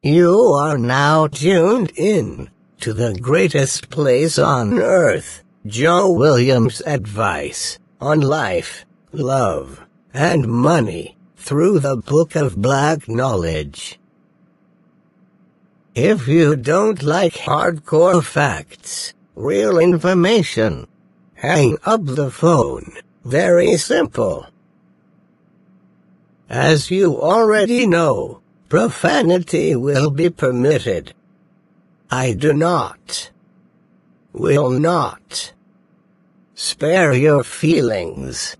You are now tuned in to the greatest place on earth, Joe Williams' advice on life, love, and money through the Book of Black Knowledge. If you don't like hardcore facts, real information, hang up the phone. Very simple. As you already know, profanity will be permitted. I will not spare your feelings.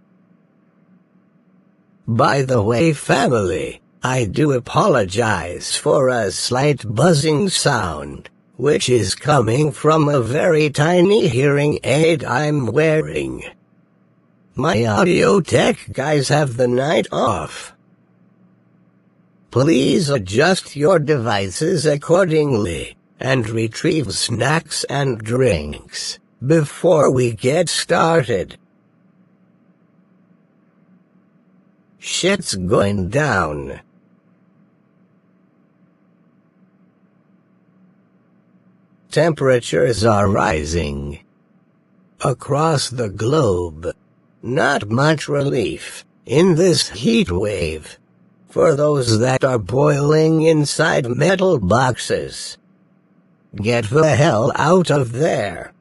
By the way, family, I do apologize for a slight buzzing sound, which is coming from a very tiny hearing aid I'm wearing. My audio tech guys have the night off. Please adjust your devices accordingly, and retrieve snacks and drinks before we get started. Shit's going down. Temperatures are rising across the globe. Not much relief in this heat wave for those that are boiling inside metal boxes. Get the hell out of there.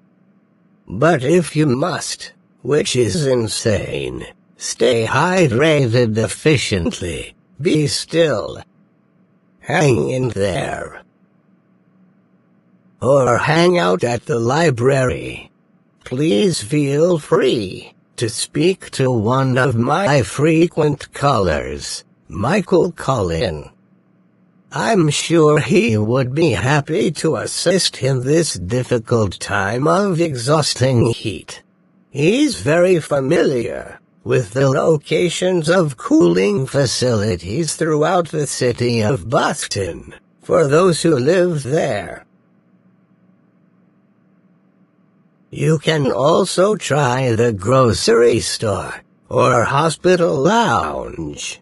But if you must, which is insane, stay hydrated efficiently. Be still. Hang in there. Or hang out at the library. Please feel free to speak to one of my frequent callers, Michael Collin. I'm sure he would be happy to assist in this difficult time of exhausting heat. He's very familiar with the locations of cooling facilities throughout the city of Boston, for those who live there. You can also try the grocery store or hospital lounge.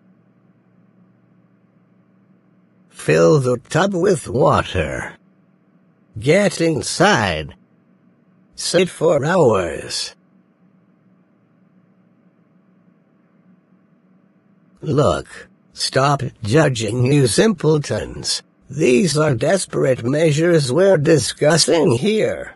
Fill the tub with water. Get inside. Sit for hours. Look, stop judging, you simpletons. These are desperate measures we're discussing here.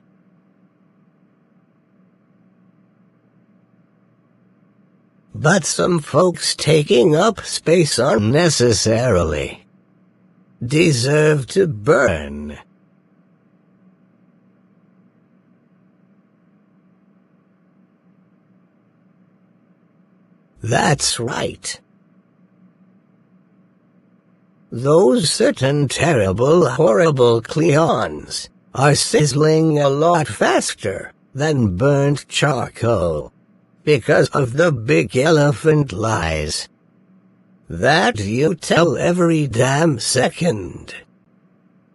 But some folks taking up space unnecessarily deserve to burn. That's right. Those certain terrible, horrible Cleons are sizzling a lot faster than burnt charcoal, because of the big elephant lies that you tell every damn second.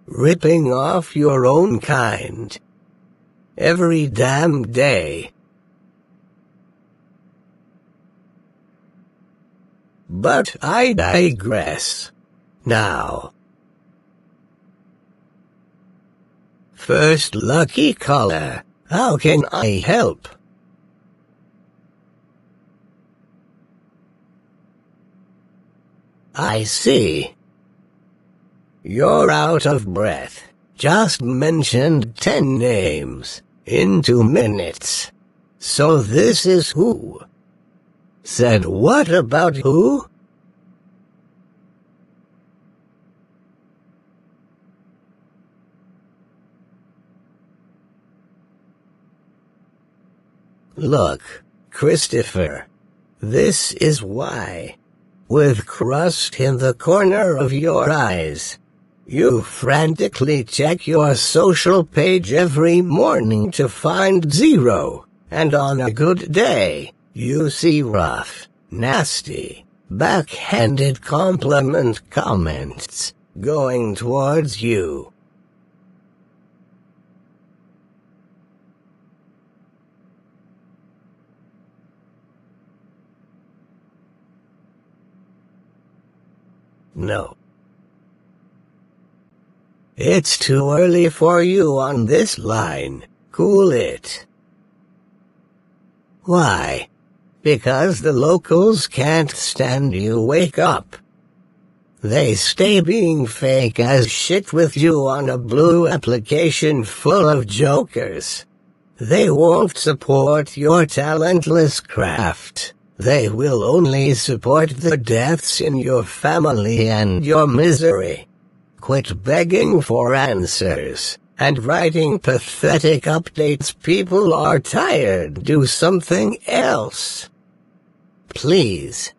Ripping off your own kind every damn day. But I digress. Now, first lucky caller, how can I help? I see. You're out of breath. Just mentioned 10 names in 2 minutes. So this is who? Said what about who? Look, Christopher, this is why. With crust in the corner of your eyes, you frantically check your social page every morning to find 0, and on a good day, you see rough, nasty, backhanded compliment comments going towards you. No. It's too early for you on this line. Cool it. Why? Because the locals can't stand you. Wake up. They stay being fake as shit with you on a blue application full of jokers. They won't support your talentless craft. They will only support the deaths in your family and your misery. Quit begging for answers and writing pathetic updates. People are tired. Do something else. Please.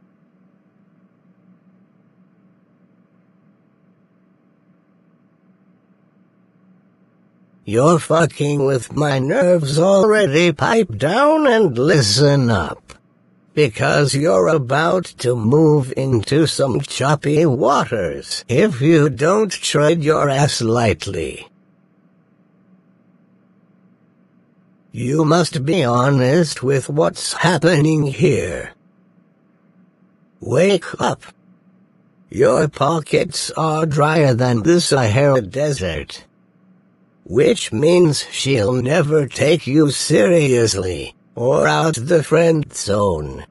You're fucking with my nerves already. Pipe down and listen up. Because you're about to move into some choppy waters if you don't tread your ass lightly. You must be honest with what's happening here. Wake up. Your pockets are drier than the Sahara Desert. Which means she'll never take you seriously, or out the friend zone.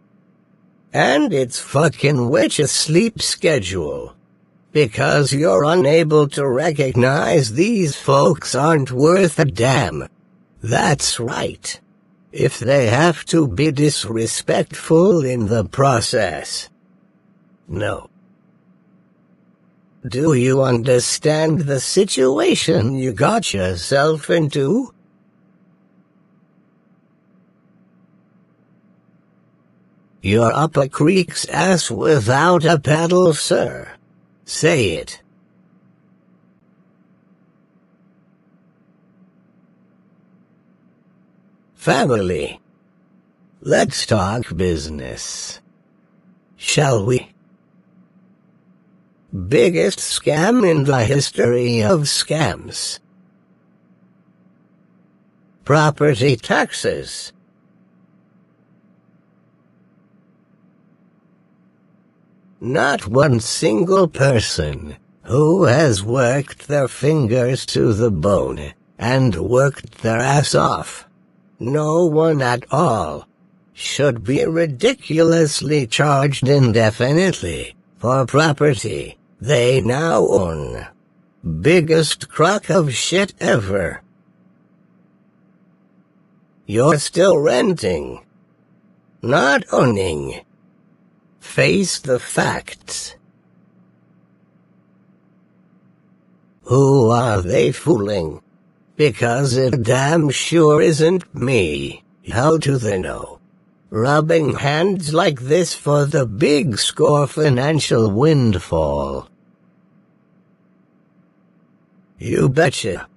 And it's fucking witch a sleep schedule. Because you're unable to recognize these folks aren't worth a damn. That's right. If they have to be disrespectful in the process. No. Do you understand the situation you got yourself into? You're up a creek's ass without a paddle, sir. Say it. Family. Let's talk business. Shall we? Biggest scam in the history of scams. Property taxes. Not one single person who has worked their fingers to the bone and worked their ass off, no one at all, should be ridiculously charged indefinitely for property they now own. Biggest crock of shit ever. You're still renting, not owning. Face the facts. Who are they fooling? Because it damn sure isn't me. How do they know? Rubbing hands like this for the big score financial windfall. You betcha.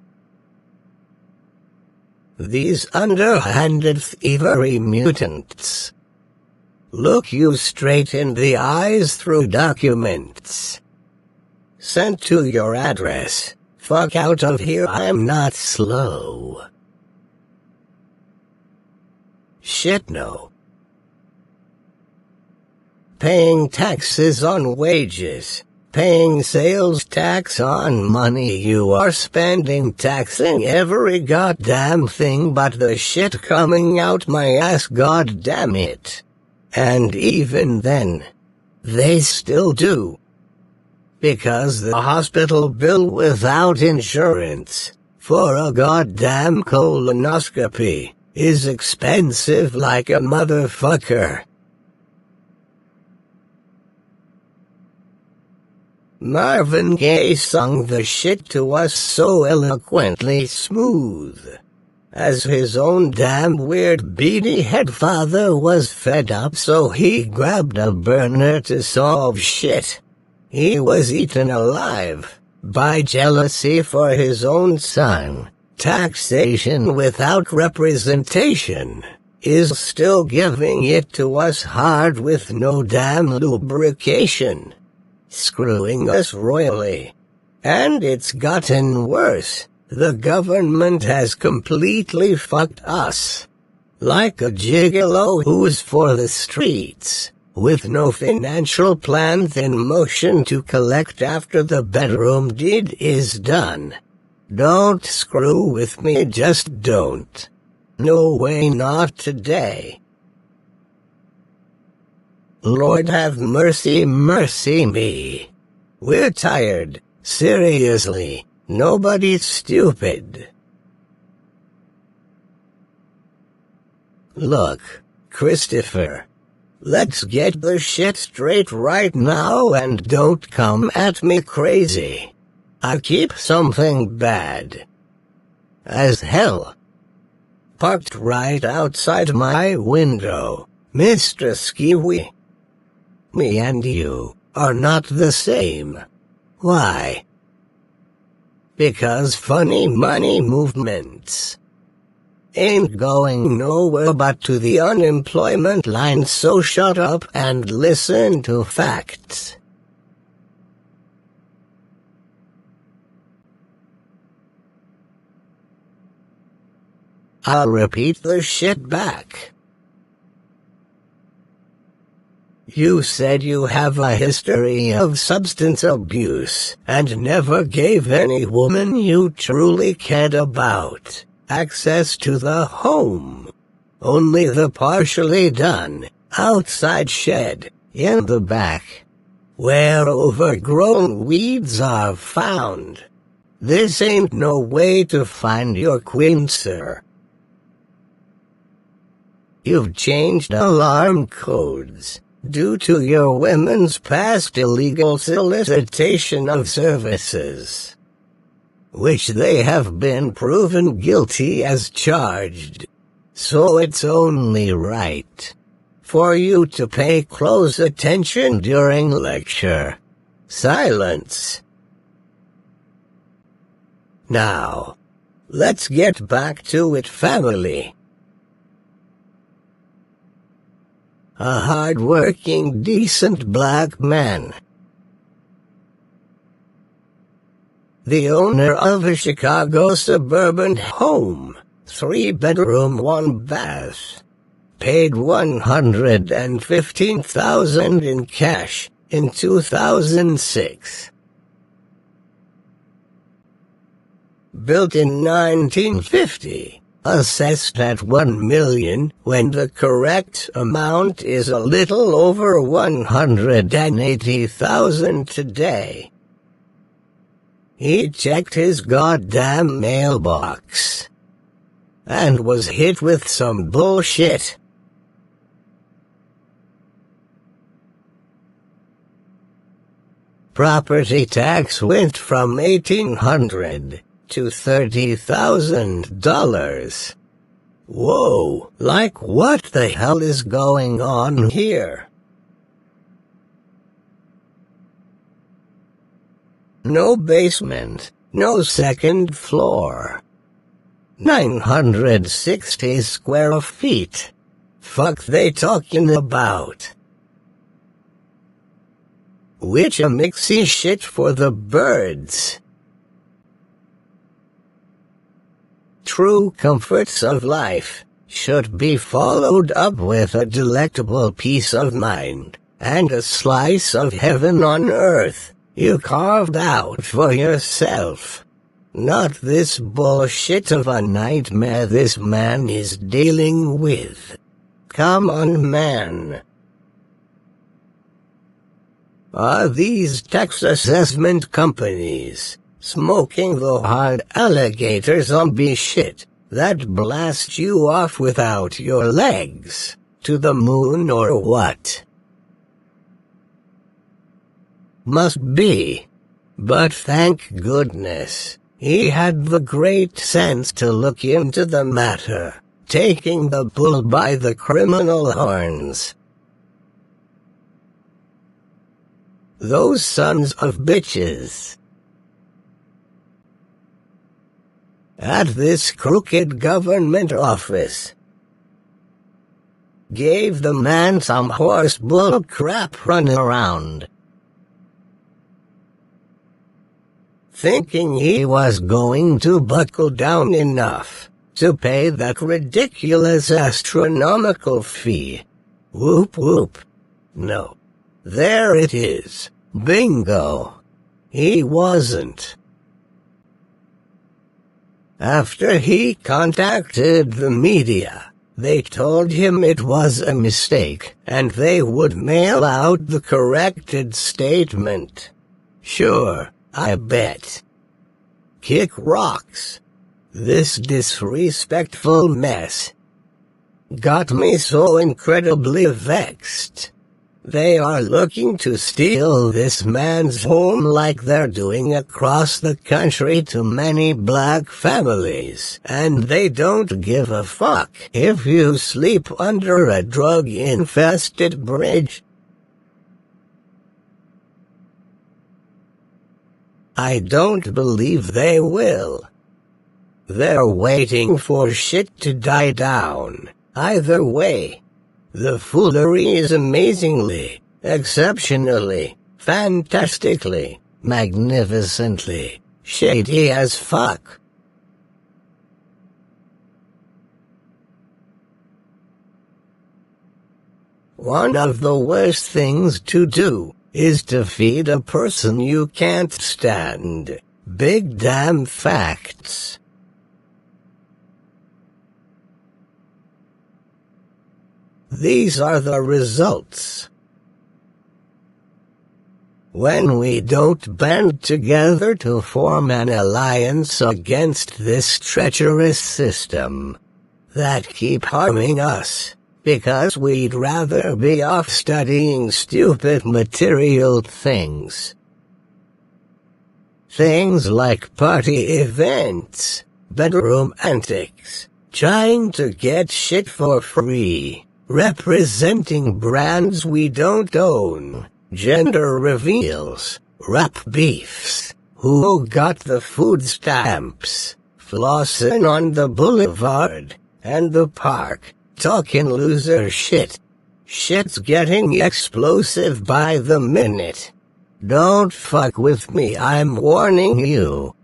These underhanded thievery mutants look you straight in the eyes through documents sent to your address. Fuck out of here, I'm not slow. Shit no. Paying taxes on wages, paying sales tax on money you are spending, taxing every goddamn thing but the shit coming out my ass, goddamn it. And even then, they still do. Because the hospital bill without insurance for a goddamn colonoscopy is expensive like a motherfucker. Marvin Gaye sung the shit to us so eloquently smooth. As his own damn weird beady head father was fed up, so he grabbed a burner to solve shit. He was eaten alive by jealousy for his own son. Taxation without representation is still giving it to us hard with no damn lubrication. Screwing us royally. And it's gotten worse. The government has completely fucked us. Like a gigolo who's for the streets, with no financial plans in motion to collect after the bedroom deed is done. Don't screw with me, just don't. No way, not today. Lord have mercy, mercy me. We're tired, seriously, nobody's stupid. Look, Christopher, let's get the shit straight right now and don't come at me crazy. I keep something bad as hell parked right outside my window, Mr. Skiwi. Me and you are not the same. Why? Because funny money movements ain't going nowhere but to the unemployment line, so shut up and listen to facts. I'll repeat the shit back. You said you have a history of substance abuse and never gave any woman you truly cared about access to the home. Only the partially done, outside shed, in the back, where overgrown weeds are found. This ain't no way to find your queen, sir. You've changed alarm codes due to your women's past illegal solicitation of services, which they have been proven guilty as charged. So it's only right for you to pay close attention during lecture. Silence. Now, let's get back to it, family. A hard-working, decent black man, the owner of a Chicago suburban home, 3-bedroom, 1-bath, paid $115,000 in cash in 2006. Built in 1950. Assessed at $1 million when the correct amount is a little over $180,000 today. He checked his goddamn mailbox and was hit with some bullshit. Property tax went from $1,800 to $30,000. Whoa, like what the hell is going on here? No basement, no second floor. 960 square feet. Fuck they talking about? Which a mixy shit for the birds. True comforts of life should be followed up with a delectable peace of mind and a slice of heaven on earth you carved out for yourself. Not this bullshit of a nightmare this man is dealing with. Come on, man. Are these tax assessment companies smoking the hard alligator zombie shit that blasts you off without your legs to the moon or what? Must be. But thank goodness he had the great sense to look into the matter, taking the bull by the criminal horns. Those sons of bitches at this crooked government office gave the man some horse bull crap running around, thinking he was going to buckle down enough to pay that ridiculous astronomical fee. Whoop whoop. No. There it is. Bingo. He wasn't. After he contacted the media, they told him it was a mistake and they would mail out the corrected statement. Sure, I bet. Kick rocks. This disrespectful mess got me so incredibly vexed. They are looking to steal this man's home like they're doing across the country to many black families, and they don't give a fuck if you sleep under a drug-infested bridge. I don't believe they will. They're waiting for shit to die down. Either way, the foolery is amazingly, exceptionally, fantastically, magnificently shady as fuck. One of the worst things to do is to feed a person you can't stand big damn facts. These are the results. When we don't band together to form an alliance against this treacherous system that keep harming us, because we'd rather be off studying stupid material things. Things like party events, bedroom antics, trying to get shit for free, representing brands we don't own, gender reveals, rap beefs, who got the food stamps, flossing on the boulevard and the park, talking loser shit. Shit's getting explosive by the minute. Don't fuck with me, I'm warning you.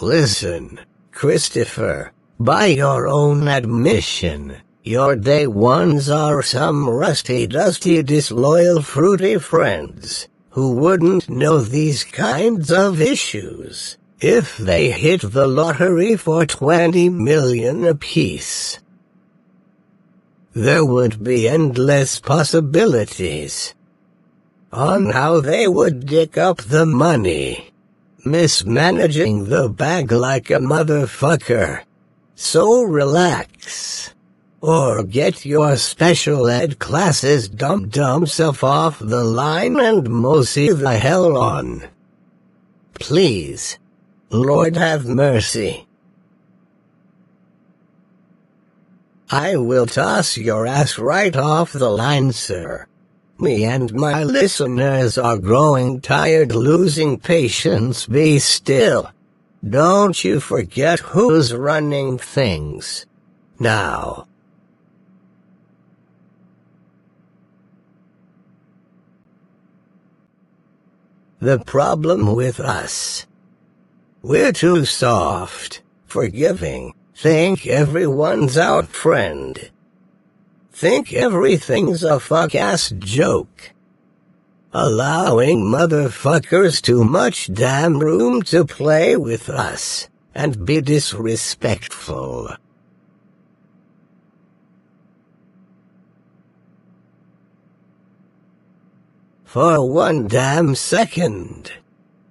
Listen, Christopher, by your own admission, your day ones are some rusty, dusty, disloyal, fruity friends who wouldn't know these kinds of issues if they hit the lottery for 20 million apiece. There would be endless possibilities on how they would dig up the money, mismanaging the bag like a motherfucker. So relax, or get your special ed classes dumb self off the line and mosey the hell on. Please, Lord have mercy. I will toss your ass right off the line, sir. Me and my listeners are growing tired, losing patience. Be still. Don't you forget who's running things now. The problem with us: we're too soft, forgiving, think everyone's our friend. Think everything's a fuck-ass joke. Allowing motherfuckers too much damn room to play with us and be disrespectful. For one damn second,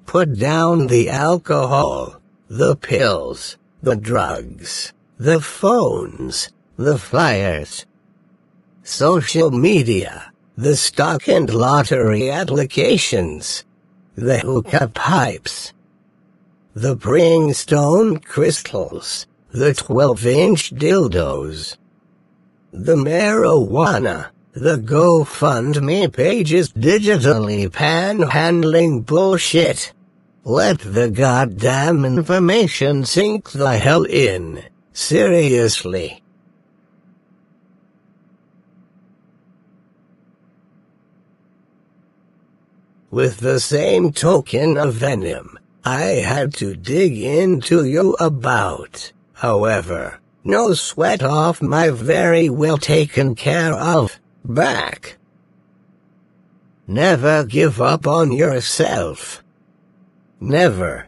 put down the alcohol, the pills, the drugs, the phones, the flyers, social media, the stock and lottery applications, the hookah pipes, the brimstone crystals, the 12-inch dildos, the marijuana, the GoFundMe pages, digitally panhandling bullshit. Let the goddamn information sink the hell in. Seriously. With the same token of venom I had to dig into you about, however, no sweat off my very well taken care of back. Never give up on yourself. Never.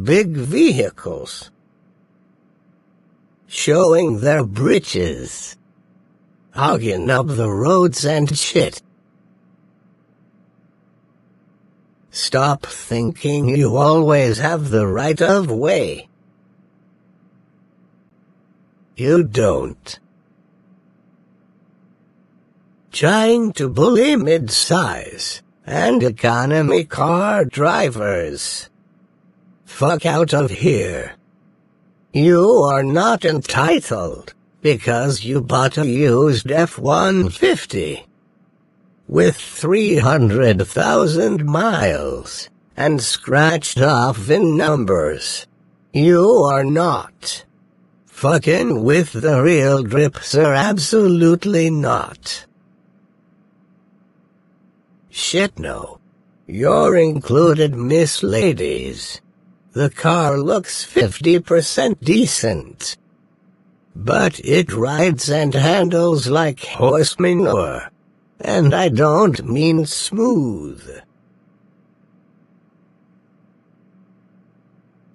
Big vehicles showing their britches, hogging up the roads and shit. Stop thinking you always have the right of way. You don't. Trying to bully mid-size and economy car drivers. Fuck out of here. You are not entitled because you bought a used F-150 with 300,000 miles and scratched off in numbers. You are not. Fucking with the real drip, sir, absolutely not. Shit, no. You're included, Miss Ladies. The car looks 50% decent, but it rides and handles like horse manure, and I don't mean smooth.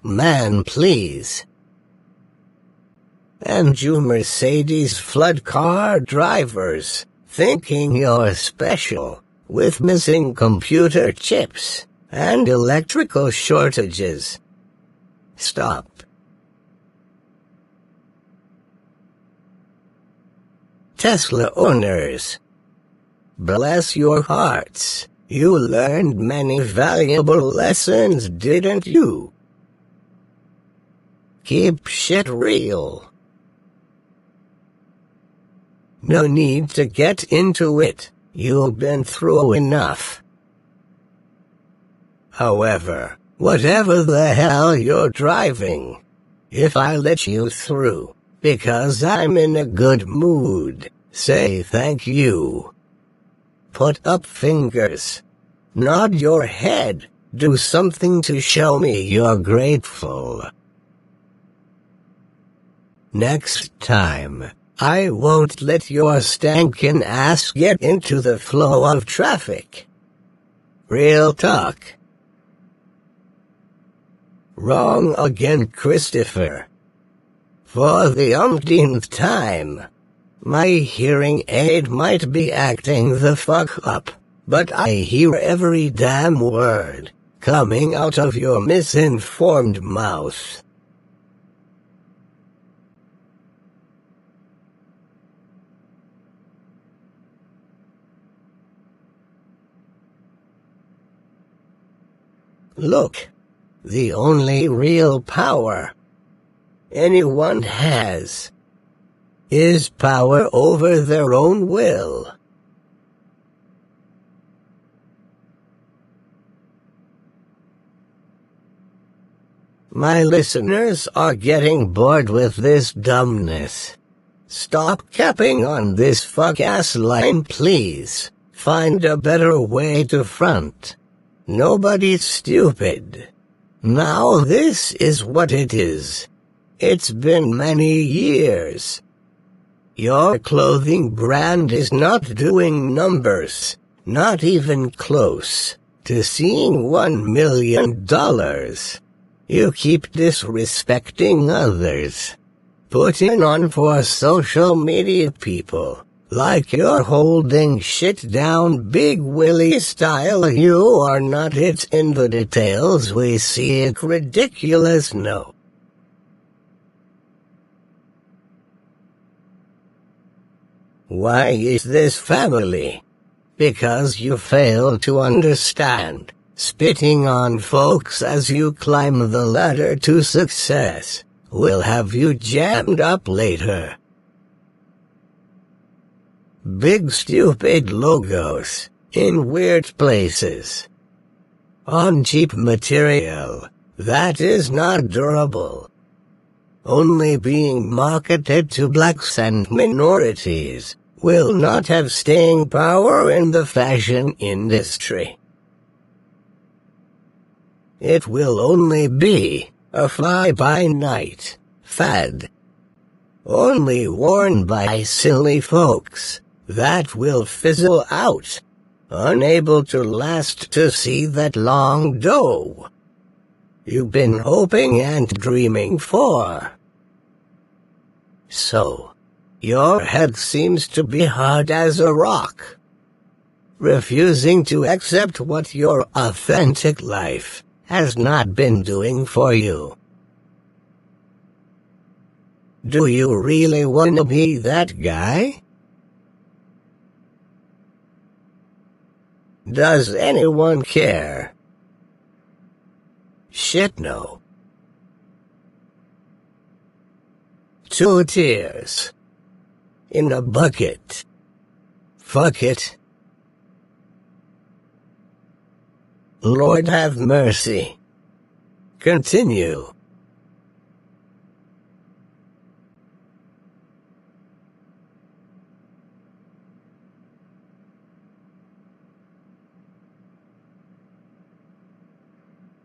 Man, please. And you Mercedes flood car drivers, thinking you're special, with missing computer chips and electrical shortages. Stop. Tesla owners, bless your hearts. You learned many valuable lessons, didn't you? Keep shit real. No need to get into it. You've been through enough. However, whatever the hell you're driving, if I let you through, because I'm in a good mood, say thank you. Put up fingers. Nod your head. Do something to show me you're grateful. Next time, I won't let your stankin' ass get into the flow of traffic. Real talk. Wrong again, Christopher. For the umpteenth time. My hearing aid might be acting the fuck up, but I hear every damn word coming out of your misinformed mouth. Look. The only real power anyone has is power over their own will. My listeners are getting bored with this dumbness. Stop capping on this fuck-ass line, please. Find a better way to front. Nobody's stupid. Now this is what it is. It's been many years. Your clothing brand is not doing numbers, not even close to seeing $1 million. You keep disrespecting others, putting on for social media people like you're holding shit down Big Willie style. You are not. It's in the details we see it ridiculous. No. Why is this family? Because you fail to understand. Spitting on folks as you climb the ladder to success will have you jammed up later. Big stupid logos in weird places on cheap material that is not durable, only being marketed to blacks and minorities, will not have staying power in the fashion industry. It will only be a fly-by-night fad. Only worn by silly folks that will fizzle out, unable to last to see that long dough you've been hoping and dreaming for. So, your head seems to be hard as a rock, refusing to accept what your authentic life has not been doing for you. Do you really want to be that guy? Does anyone care? Shit, no. 2 tears in a bucket. Fuck it. Lord have mercy. Continue.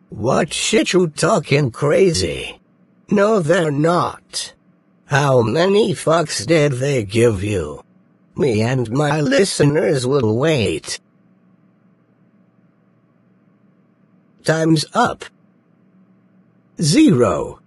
What shit you talking crazy? No, they're not. How many fucks did they give you? Me and my listeners will wait. Time's up. 0.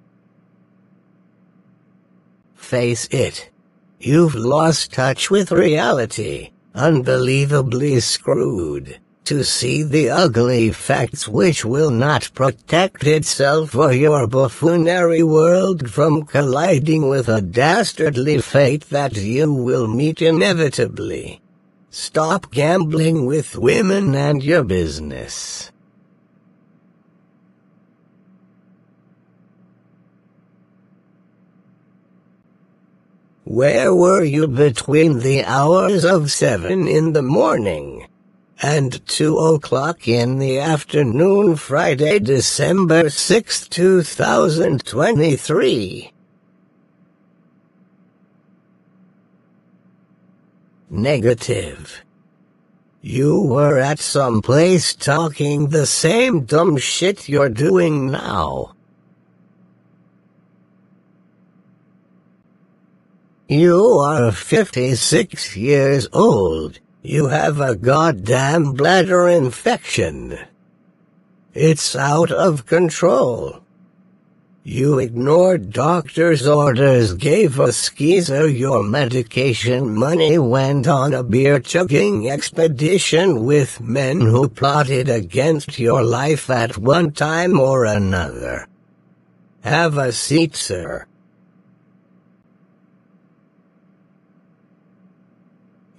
Face it. You've lost touch with reality, unbelievably screwed to see the ugly facts which will not protect itself or your buffoonery world from colliding with a dastardly fate that you will meet inevitably. Stop gambling with women and your business. Where were you between the hours of 7 in the morning and 2 o'clock in the afternoon, Friday, December 6, 2023? Negative. You were at some place talking the same dumb shit you're doing now. You are 56 years old. You have a goddamn bladder infection. It's out of control. You ignored doctor's orders, gave a skeezer your medication money, went on a beer-chugging expedition with men who plotted against your life at one time or another. Have a seat, sir.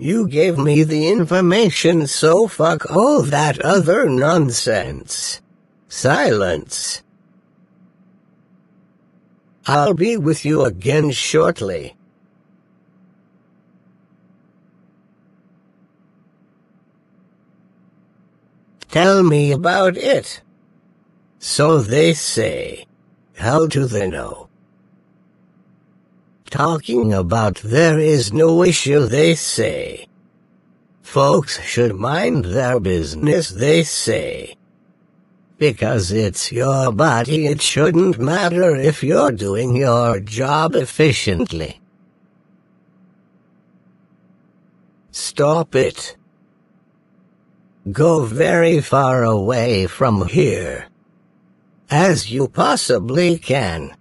You gave me the information, so fuck all that other nonsense. Silence. I'll be with you again shortly. Tell me about it. So they say. How do they know? Talking about there is no issue, they say. Folks should mind their business, they say. Because it's your body, it shouldn't matter if you're doing your job efficiently. Stop it. Go very far away from here, as you possibly can.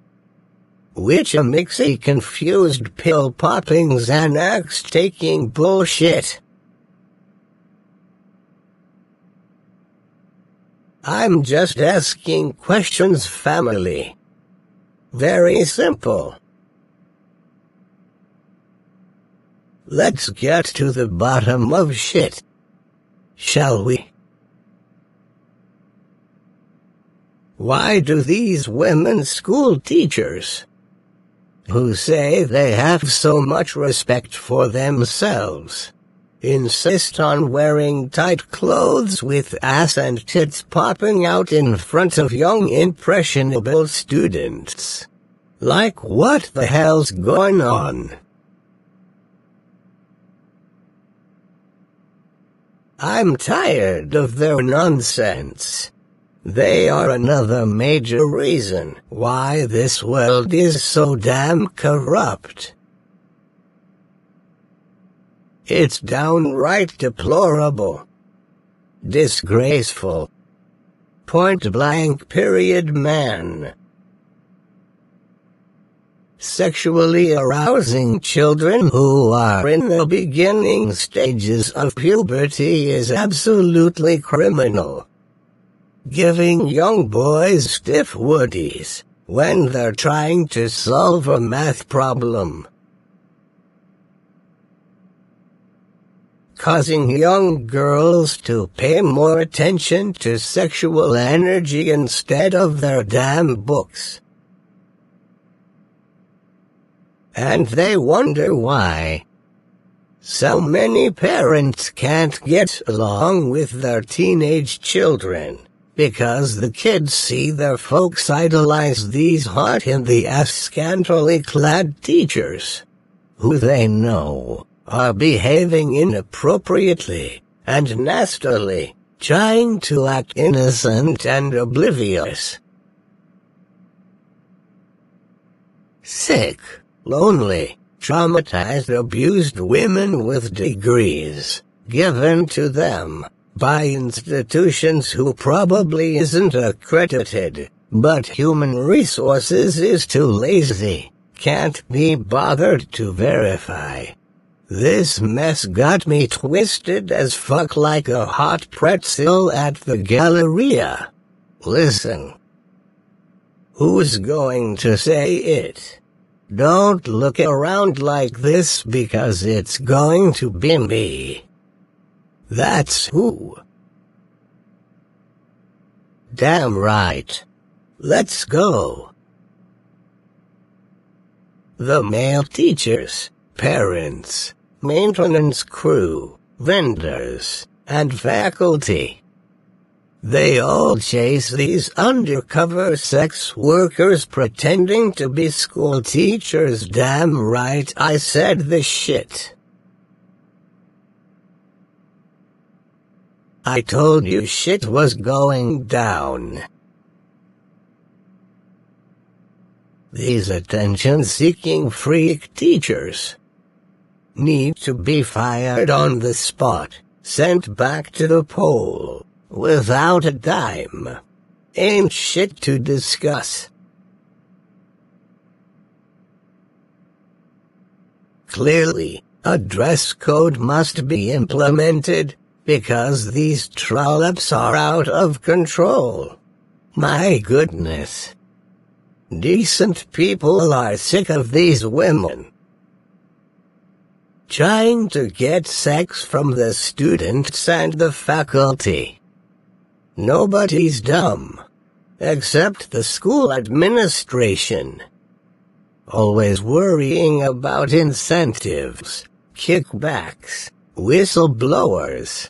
Which a mixy confused pill-popping Xanax-taking bullshit. I'm just asking questions, family. Very simple. Let's get to the bottom of shit, shall we? Why do these women school teachers, who say they have so much respect for themselves, insist on wearing tight clothes with ass and tits popping out in front of young impressionable students? Like, what the hell's going on? I'm tired of their nonsense. They are another major reason why this world is so damn corrupt. It's downright deplorable, disgraceful, point-blank period man. Sexually arousing children who are in the beginning stages of puberty is absolutely criminal. Giving young boys stiff woodies when they're trying to solve a math problem. Causing young girls to pay more attention to sexual energy instead of their damn books. And they wonder why so many parents can't get along with their teenage children, because the kids see their folks idolize these hot-in-the-ass scantily clad teachers, who they know are behaving inappropriately and nastily, trying to act innocent and oblivious. Sick, lonely, traumatized, abused women with degrees given to them by institutions who probably isn't accredited, but human resources is too lazy, can't be bothered to verify. This mess got me twisted as fuck like a hot pretzel at the Galleria. Listen. Who's going to say it? Don't look around like this because it's going to be me. That's who. Damn right. Let's go. The male teachers, parents, maintenance crew, vendors, and faculty. They all chase these undercover sex workers pretending to be school teachers. Damn right I said this shit. I told you shit was going down. These attention-seeking freak teachers need to be fired on the spot, sent back to the pole, without a dime. Ain't shit to discuss. Clearly, a dress code must be implemented, because these trollops are out of control. My goodness. Decent people are sick of these women trying to get sex from the students and the faculty. Nobody's dumb, except the school administration. Always worrying about incentives, kickbacks, whistleblowers,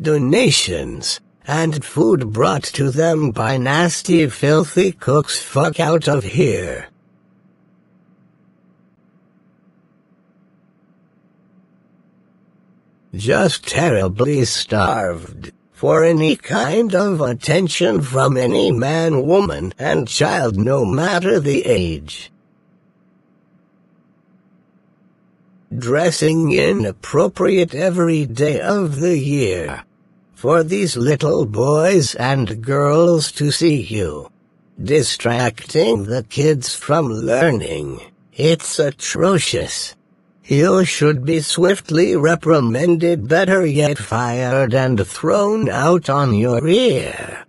donations, and food brought to them by nasty, filthy cooks. Fuck out of here. Just terribly starved for any kind of attention from any man, woman, and child, no matter the age. Dressing inappropriate every day of the year for these little boys and girls to see you, distracting the kids from learning. It's atrocious. You should be swiftly reprimanded, better yet fired and thrown out on your ear.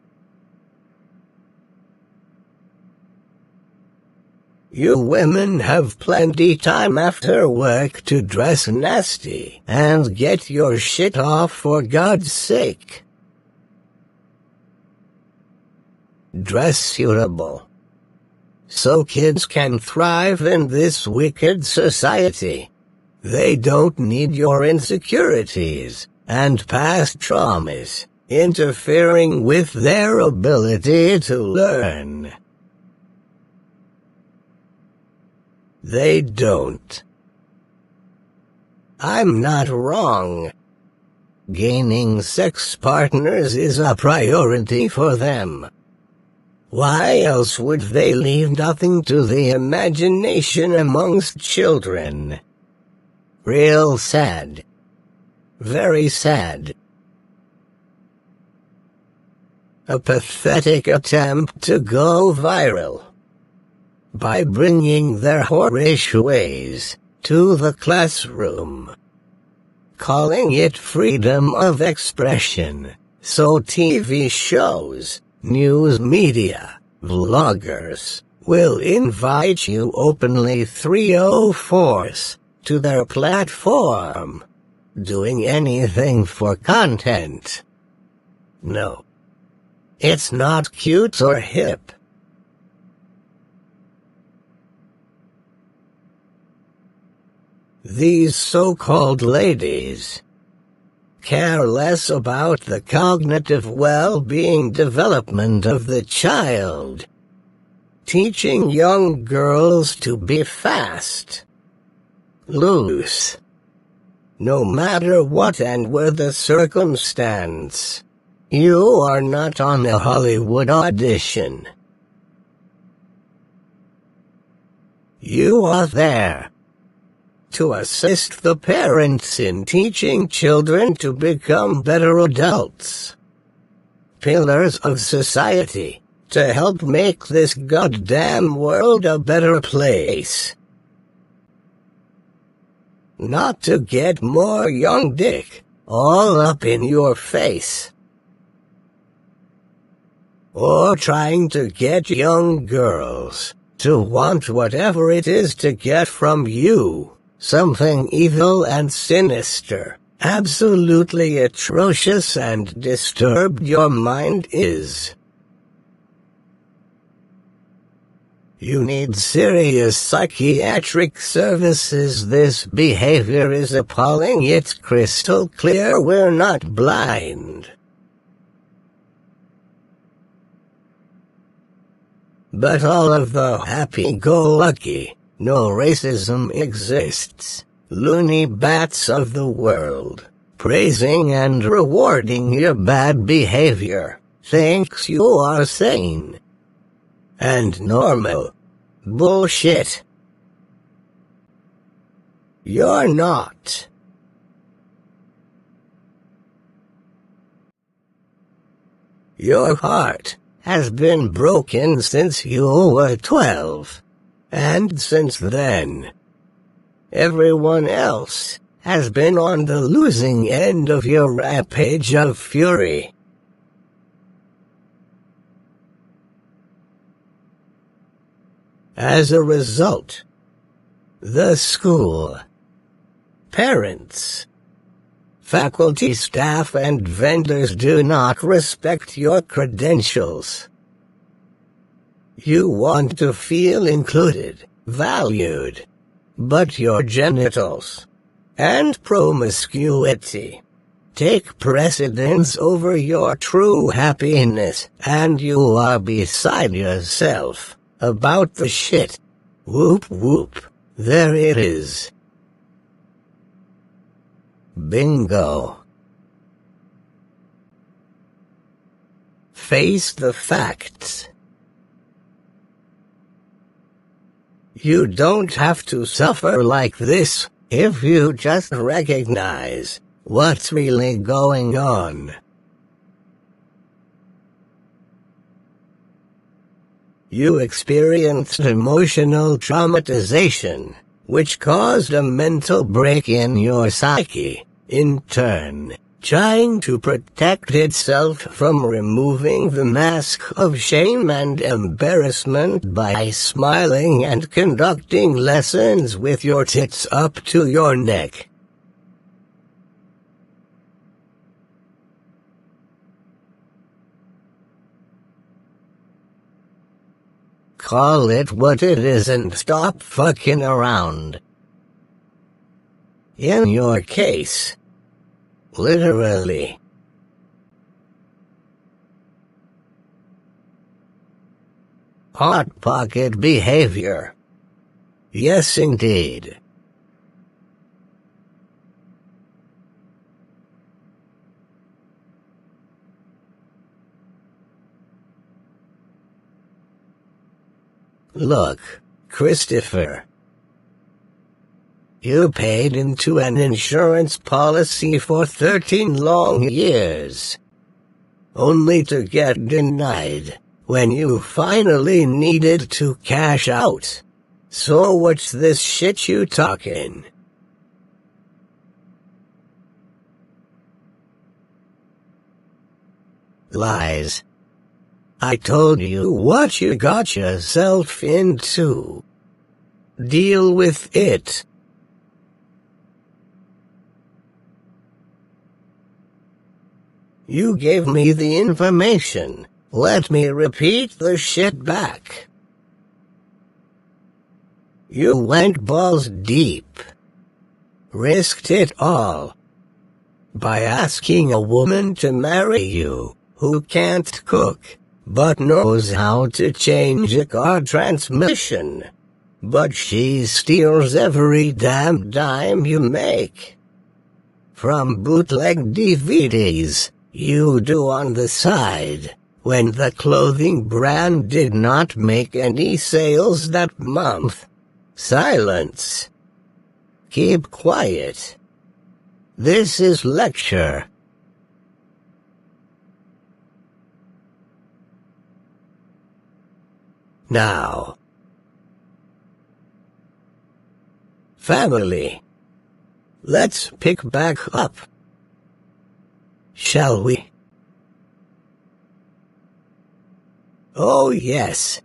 You women have plenty time after work to dress nasty and get your shit off, for God's sake. Dress suitable, so kids can thrive in this wicked society. They don't need your insecurities and past traumas interfering with their ability to learn. They don't. I'm not wrong. Gaining sex partners is a priority for them. Why else would they leave nothing to the imagination amongst children? Real sad. Very sad. A pathetic attempt to go viral by bringing their whorish ways to the classroom, calling it freedom of expression, so TV shows, news media, vloggers will invite you openly 304s to their platform, doing anything for content. No. It's not cute or hip. These so-called ladies care less about the cognitive well-being development of the child, teaching young girls to be fast, loose, no matter what and where the circumstance. You are not on a Hollywood audition. You are there to assist the parents in teaching children to become better adults, pillars of society, to help make this goddamn world a better place. Not to get more young dick all up in your face, or trying to get young girls to want whatever it is to get from you, something evil and sinister, absolutely atrocious and disturbed your mind is. You need serious psychiatric services. This behavior is appalling. It's crystal clear we're not blind. But all of the happy-go-lucky, no racism exists, loony bats of the world, praising and rewarding your bad behavior, thinks you are sane and normal. Bullshit. You're not. Your heart has been broken since you were 12, and since then, everyone else has been on the losing end of your rampage of fury. As a result, the school, parents, faculty, staff, and vendors do not respect your credentials. You want to feel included, valued, but your genitals and promiscuity take precedence over your true happiness, and you are beside yourself about the shit. Whoop whoop, there it is. Bingo. Face the facts. You don't have to suffer like this if you just recognize what's really going on. You experienced emotional traumatization, which caused a mental break in your psyche, in turn, trying to protect itself from removing the mask of shame and embarrassment by smiling and conducting lessons with your tits up to your neck. Call it what it is and stop fucking around. In your case, literally. Hot pocket behavior. Yes, indeed. Look, Christopher. You paid into an insurance policy for 13 long years, only to get denied when you finally needed to cash out. So what's this shit you talking? Lies. I told you what you got yourself into. Deal with it. You gave me the information. Let me repeat the shit back. You went balls deep. Risked it all. By asking a woman to marry you, who can't cook, but knows how to change a car transmission. But she steals every damn dime you make. From bootleg DVDs you do on the side, when the clothing brand did not make any sales that month. Silence. Keep quiet. This is lecture. Now. Family. Let's pick back up. Shall we? Oh yes.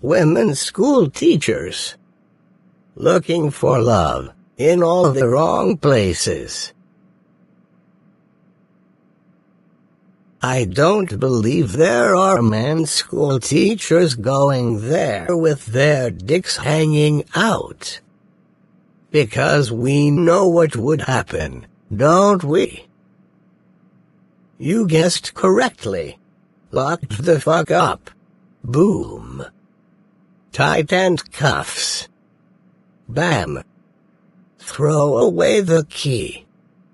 Women's school teachers. Looking for love in all the wrong places. I don't believe there are men's school teachers going there with their dicks hanging out. Because we know what would happen, don't we? You guessed correctly. Locked the fuck up. Boom. Tight and cuffs. Bam. Throw away the key.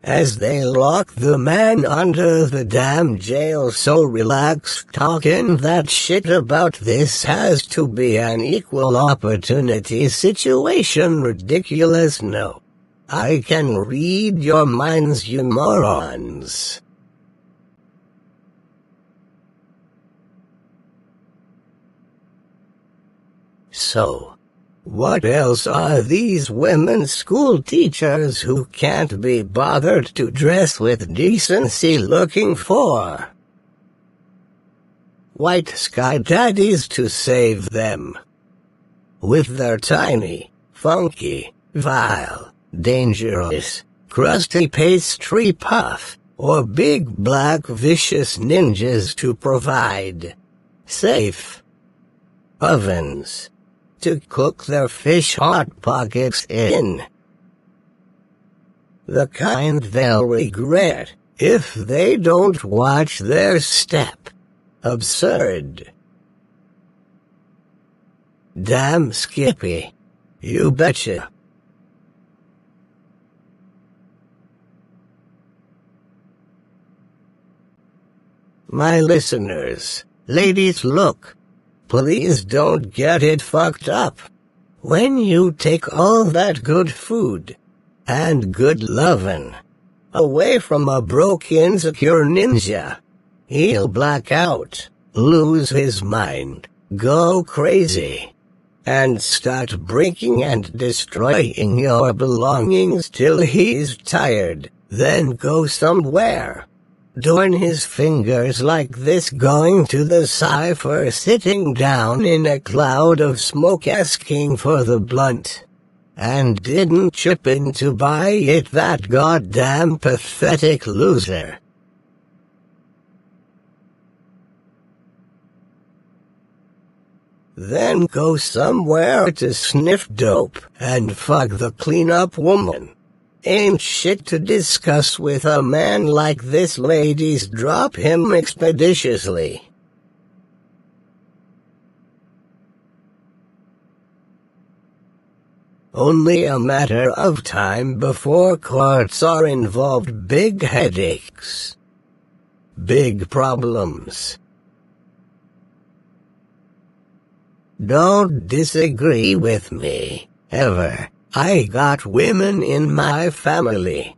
As they lock the man under the damn jail. So relax talking that shit about this has to be an equal opportunity situation. Ridiculous. No. I can read your minds, you morons. So, what else are these women's school teachers who can't be bothered to dress with decency looking for? White sky daddies to save them. With their tiny, funky, vile, dangerous, crusty pastry puff, or big black vicious ninjas to provide safe ovens to cook their fish hot pockets in. The kind they'll regret if they don't watch their step. Absurd. Damn Skippy. You betcha. My listeners, ladies, look. Please don't get it fucked up. When you take all that good food and good lovin' away from a broke insecure ninja, he'll black out, lose his mind, go crazy, and start breaking and destroying your belongings till he's tired, then go somewhere. Doing his fingers like this, going to the cipher, sitting down in a cloud of smoke asking for the blunt. And didn't chip in to buy it, that goddamn pathetic loser. Then go somewhere to sniff dope and fuck the cleanup woman. Ain't shit to discuss with a man like this. Ladies, drop him expeditiously. Only a matter of time before courts are involved. Big headaches. Big problems. Don't disagree with me, ever. I got women in my family.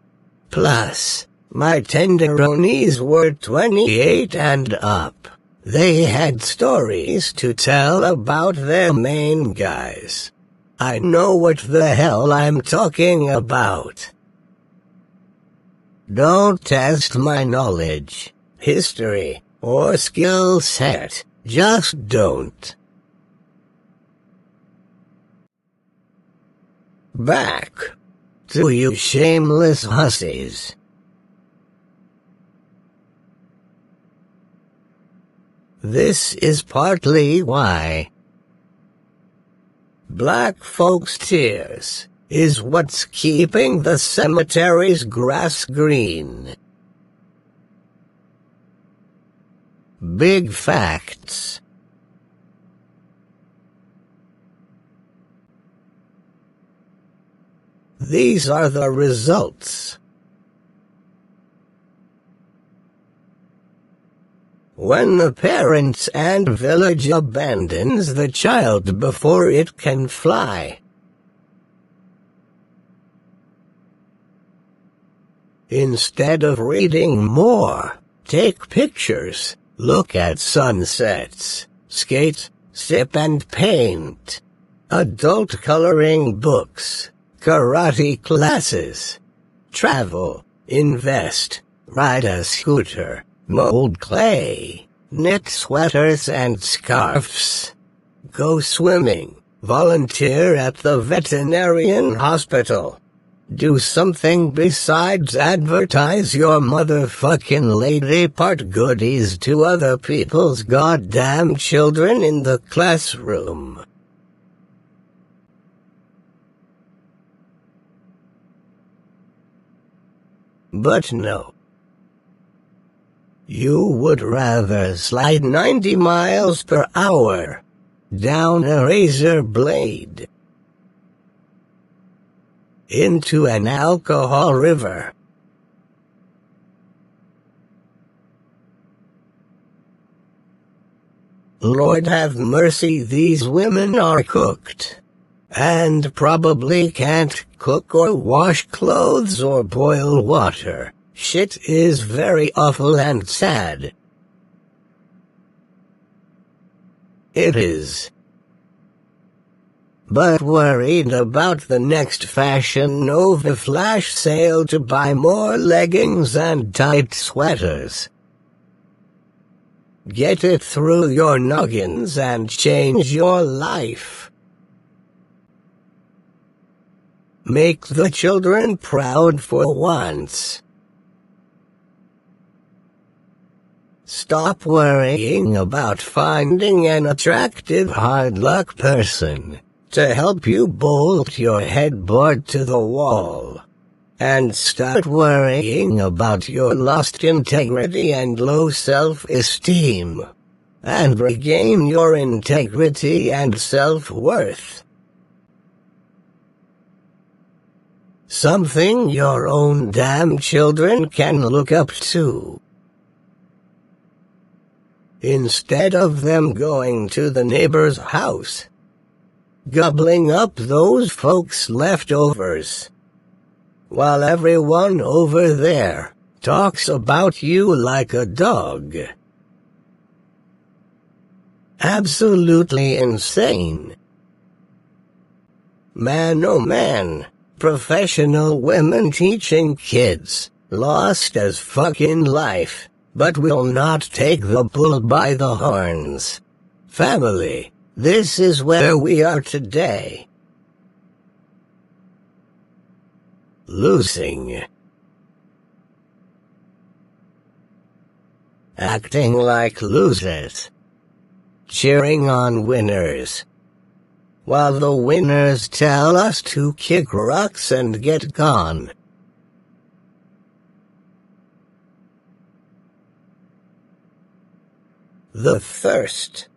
Plus, my tenderonis were 28 and up. They had stories to tell about their main guys. I know what the hell I'm talking about. Don't test my knowledge, history, or skill set. Just don't. Back to you shameless hussies. This is partly why black folks' tears is what's keeping the cemetery's grass green. Big facts. These are the results. When the parents and village abandons the child before it can fly. Instead of reading more, take pictures, look at sunsets, skate, sip and paint. Adult coloring books, karate classes, travel, invest, ride a scooter, mold clay, knit sweaters and scarves, go swimming, volunteer at the veterinarian hospital. Do something besides advertise your motherfucking lady part goodies to other people's goddamn children in the classroom. But no. You would rather slide 90 miles per hour down a razor blade into an alcohol river. Lord have mercy, these women are cooked, and probably can't cook or wash clothes or boil water. Shit is very awful and sad. It is. But worried about the next Fashion Nova flash sale to buy more leggings and tight sweaters. Get it through your noggins and change your life. Make the children proud for once. Stop worrying about finding an attractive hard-luck person to help you bolt your headboard to the wall. And start worrying about your lost integrity and low self-esteem. And regain your integrity and self-worth. Something your own damn children can look up to. Instead of them going to the neighbor's house, gobbling up those folks' leftovers, while everyone over there talks about you like a dog. Absolutely insane. Man, oh man, professional women teaching kids, lost as fucking life, but will not take the bull by the horns. Family, this is where we are today. Losing. Acting like losers. Cheering on winners. While the winners tell us to kick rocks and get gone. The thirst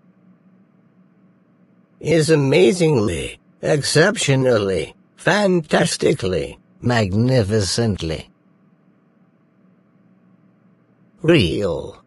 is amazingly, exceptionally, fantastically, magnificently real.